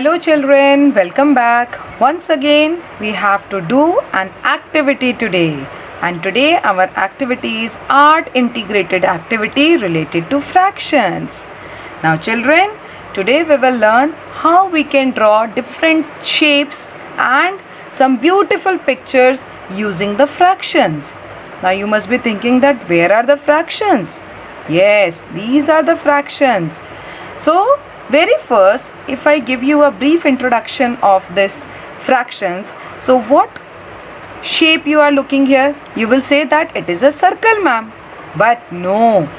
Hello children, welcome back. Once again we have to do an activity today. And today our activity is art integrated activity related to fractions. Now children, today we will learn how we can draw different shapes and some beautiful pictures using the fractions. Now you must be thinking that where are the fractions? Yes, these are the fractions. So very first, if I give you a brief introduction of this fractions, so what shape you are looking here? You will say that it is a circle, ma'am. But no,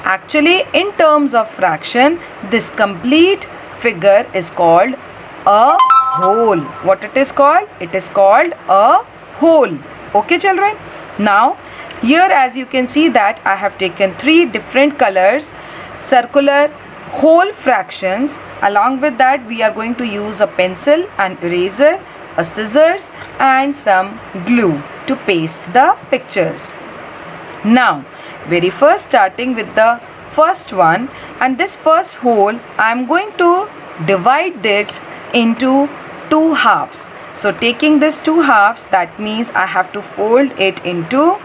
actually in terms of fraction, this complete figure is called a whole. What it is called? It is called a whole. Okay children? Now here as you can see that I have taken three different colors, circular whole fractions. Along with that we are going to use a pencil, an eraser, a scissors and some glue to paste the pictures. Now very first starting with the first one, and this first whole I am going to divide this into two halves. So taking this two halves, that means I have to fold it into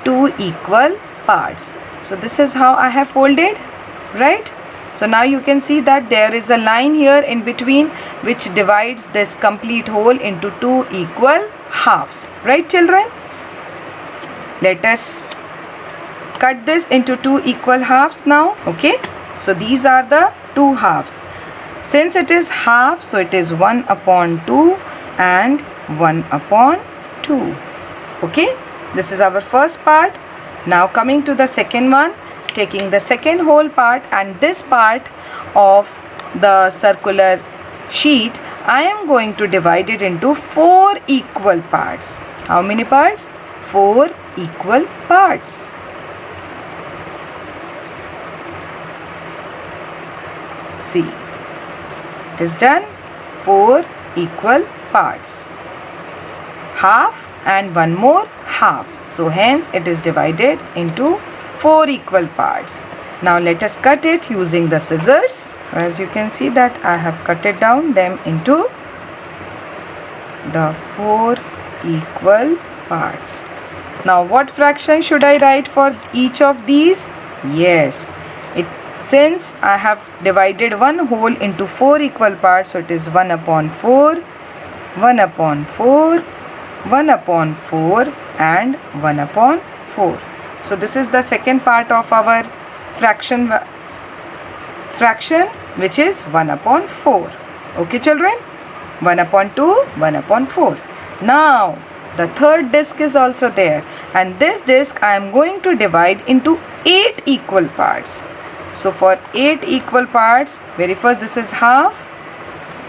two equal parts. So this is how I have folded, right? So now you can see that there is a line here in between which divides this complete whole into two equal halves. Right children? Let us cut this into two equal halves now. Okay. So these are the two halves. Since it is half, so it is 1 upon 2 and 1 upon 2. Okay. This is our first part. Now coming to the second one. Taking the second whole part and this part of the circular sheet, I am going to divide it into four equal parts. How many parts? Four equal parts. See, it is done. Four equal parts. Half and one more half. So hence it is divided into four equal parts. Now let us cut it using the scissors. So as you can see that I have cut it down them into the four equal parts. Now what fraction should I write for each of these? Yes, since I have divided one whole into four equal parts, so it is 1 upon 4, 1 upon 4, 1 upon 4 and 1 upon 4. So this is the second part of our fraction which is 1 upon 4. Okay children? 1 upon 2, 1 upon 4. Now the third disc is also there, and this disc I am going to divide into 8 equal parts. So for 8 equal parts, very first this is half,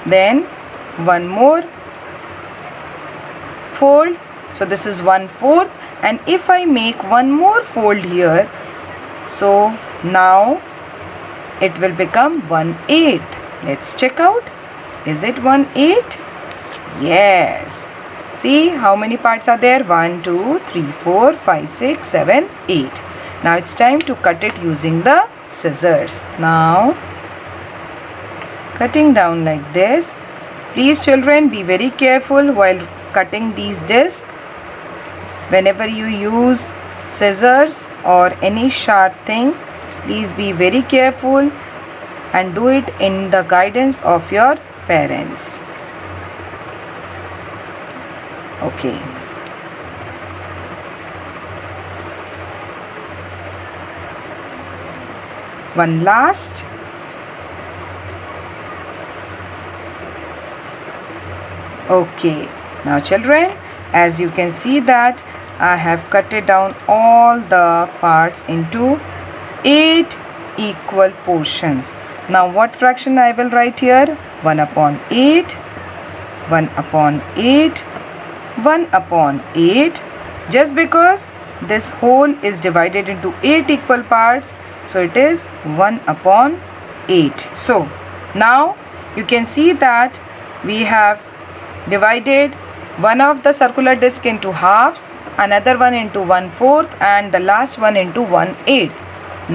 then one more fold, so this is 1/4. And if I make one more fold here, so now it will become 1/8. Let's check out. Is it 1/8? Yes. See how many parts are there? 1, 2, 3, 4, 5, 6, 7, 8. Now it's time to cut it using the scissors. Now cutting down like this. Please children, be very careful while cutting these discs. Whenever you use scissors or any sharp thing, please be very careful and do it in the guidance of your parents. Okay. One last. Okay. Now children, as you can see that I have cut it down all the parts into 8 equal portions. Now what fraction I will write here? 1 upon 8, 1 upon 8, 1 upon 8. Just because this whole is divided into 8 equal parts, so it is 1 upon 8. So now you can see that we have divided one of the circular disc into halves, another one into 1/4 and the last one into 1/8.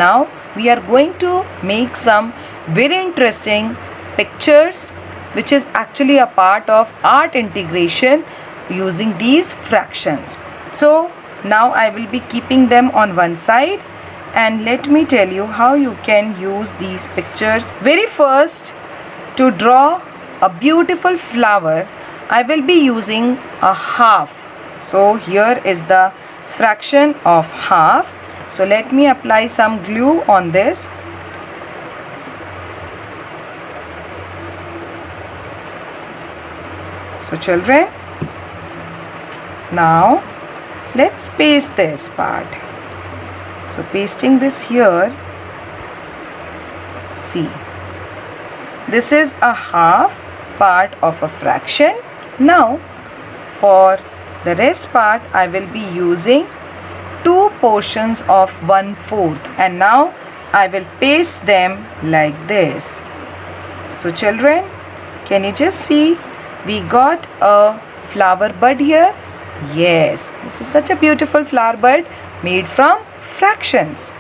Now we are going to make some very interesting pictures which is actually a part of art integration using these fractions. So now I will be keeping them on one side, and let me tell you how you can use these pictures. Very first, to draw a beautiful flower, I will be using a half. So here is the fraction of half. So let me apply some glue on this. So children, now let's paste this part. So pasting this here, see, this is a half part of a fraction. Now for the rest part, I will be using 2 portions of 1/4, and now I will paste them like this. So children, can you just see, we got a flower bud here? Yes, this is such a beautiful flower bud made from fractions.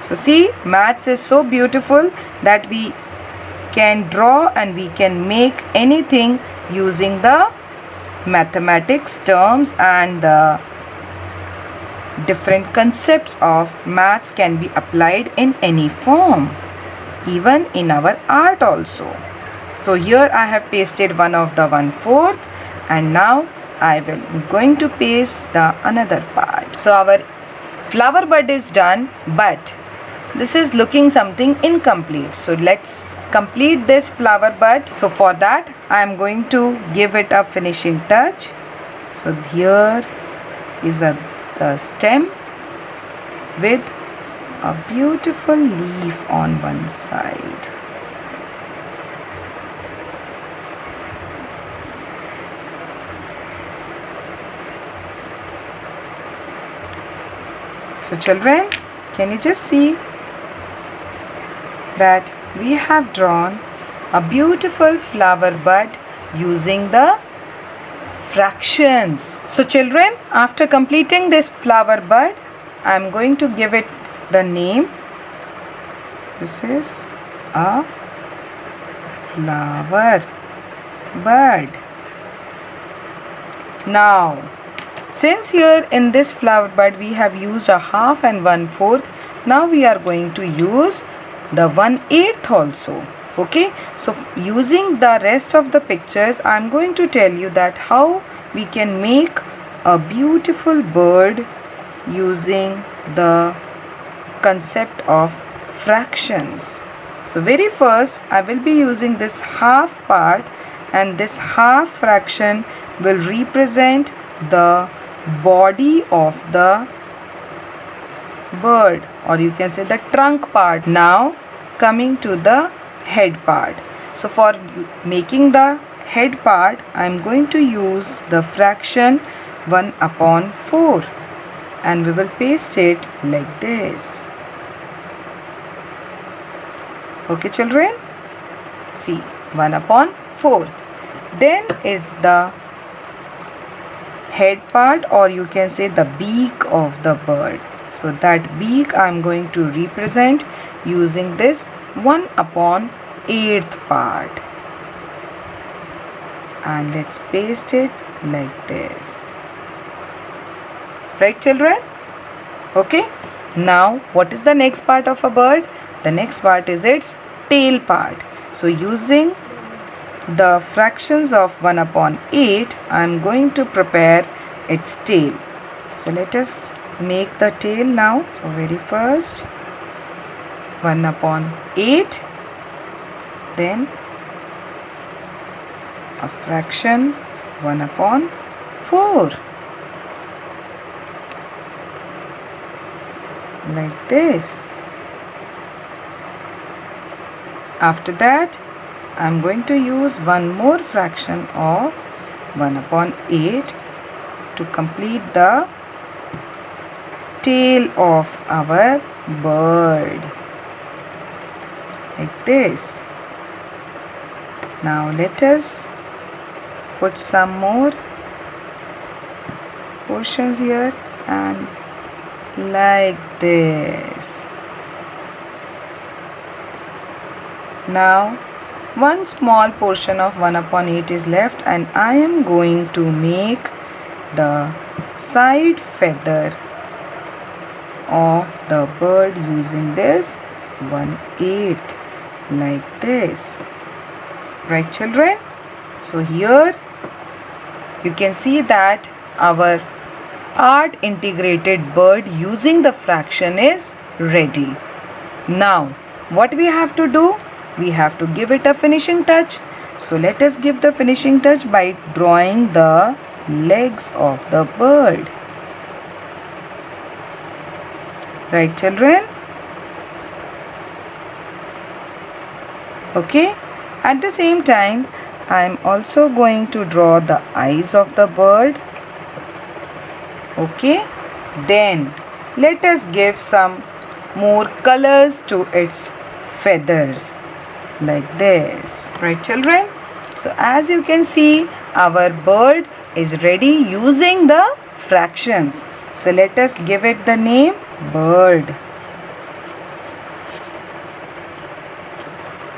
So see, maths is so beautiful that we can draw and we can make anything using the mathematics terms, and the different concepts of maths can be applied in any form, even in our art also. So here I have pasted one of the 1/4, and now I will be going to paste the another part. So our flower bud is done, but this is looking something incomplete. So let's complete this flower bud. So for that I am going to give it a finishing touch. So here is the stem with a beautiful leaf on one side. So children, can you just see that we have drawn a beautiful flower bud using the fractions. So children, after completing this flower bud, I am going to give it the name. This is a flower bud. Now, since here in this flower bud we have used a half and 1/4, now we are going to use the 1/8 also. Okay, so using the rest of the pictures, I am going to tell you that how we can make a beautiful bird using the concept of fractions. So very first I will be using this half part, and this half fraction will represent the body of the bird, or you can say the trunk part. Now coming to the head part. So for making the head part, I am going to use the fraction 1/4, and we will paste it like this. Okay children, see, 1/4. Then is the head part, or you can say the beak of the bird. So that beak I am going to represent using this 1/8 part, and let's paste it like this. Right children? Okay, now what is the next part of a bird? The next part is its tail part. So using the fractions of 1/8, I am going to prepare its tail. So let us make the tail now. So very first 1/8, then a fraction 1/4, like this. After that I am going to use one more fraction of 1/8 to complete the tail of our bird, like this. Now let us put some more portions here, and like this. Now one small portion of 1 upon 8 is left, and I am going to make the side feather of the bird using this 1/8 like this. Right, children? So here you can see that our art integrated bird using the fraction is ready. Now what we have to do? We have to give it a finishing touch. So let us give the finishing touch by drawing the legs of the bird. Right, children? Okay. At the same time, I am also going to draw the eyes of the bird. Okay. Then let us give some more colors to its feathers like this. Right, children? So as you can see, our bird is ready using the fractions. So let us give it the name bird.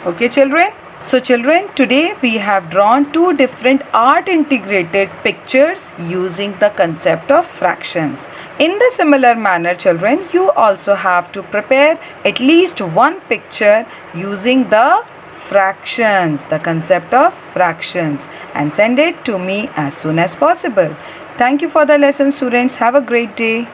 Okay, children? So children, today we have drawn two different art integrated pictures using the concept of fractions. In the similar manner, children, you also have to prepare at least one picture using the fractions, the concept of fractions, and send it to me as soon as possible. Thank you for the lesson, students. Have a great day.